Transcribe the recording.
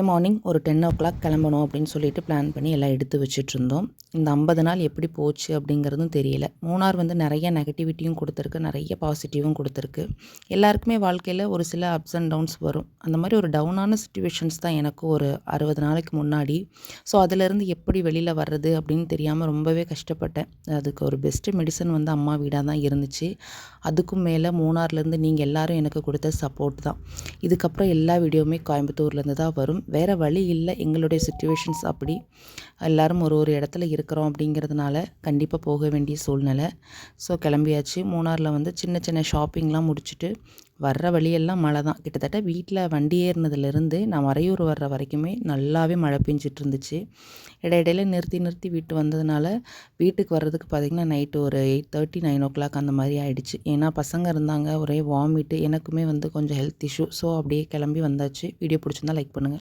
Morning ஒரு 10:00 கிளம்பணும் அப்படின்னு சொல்லிட்டு பிளான் பண்ணி எல்லாம் எடுத்து வச்சுட்ருந்தோம். இந்த 50 நாள் எப்படி போச்சு அப்படிங்கிறதும் தெரியல. மூணார் வந்து நிறைய நெகட்டிவிட்டியும் கொடுத்துருக்கு, நிறைய பாசிட்டிவும் கொடுத்துருக்கு. எல்லாருக்குமே வாழ்க்கையில் ஒரு சில அப்ஸ் அண்ட் டவுன்ஸ் வரும். அந்த மாதிரி ஒரு டவுனான சிச்சுவேஷன்ஸ் தான் எனக்கும் ஒரு 60 நாளைக்கு முன்னாடி. ஸோ அதிலேருந்து எப்படி வெளியில் வர்றது அப்படின்னு தெரியாமல் ரொம்பவே கஷ்டப்பட்டேன். அதுக்கு ஒரு பெஸ்ட்டு மெடிசன் வந்து அம்மா வீடாக தான் இருந்துச்சு. அதுக்கும் மேலே மூணார்லேருந்து நீங்கள் எல்லோரும் எனக்கு கொடுத்த சப்போர்ட் தான். இதுக்கப்புறம் எல்லா வீடியோவுமே கோயம்புத்தூர்லேருந்து தான் வரும். வேறு வழி இல்லை, எங்களுடைய சிச்சுவேஷன்ஸ் அப்படி. எல்லோரும் ஒரு ஒரு இடத்துல இருக்கிறோம் அப்படிங்கிறதுனால கண்டிப்பாக போக வேண்டிய சூழ்நிலை. ஸோ கிளம்பியாச்சு. மூணாரில் வந்து சின்ன சின்ன ஷாப்பிங்லாம் முடிச்சுட்டு வர்ற வழியெல்லாம் மழை தான். கிட்டத்தட்ட வீட்டில் வண்டி ஏறினதுலேருந்து நான் மறையூர் வர்ற வரைக்குமே நல்லாவே மழை பெஞ்சிட்டு இருந்துச்சு. இடையிடையில நிறுத்தி நிறுத்தி வீட்டு வந்ததுனால வீட்டுக்கு வர்றதுக்கு பார்த்திங்கன்னா நைட்டு ஒரு 8:30 9:00 அந்த மாதிரி ஆகிடுச்சு. ஏன்னா பசங்க இருந்தாங்க, ஒரே வாமிட்டு, எனக்குமே வந்து கொஞ்சம் ஹெல்த் இஷ்யூ. ஸோ அப்படியே கிளம்பி வந்தாச்சு. வீடியோ பிடிச்சிருந்தா லைக் பண்ணுங்கள்.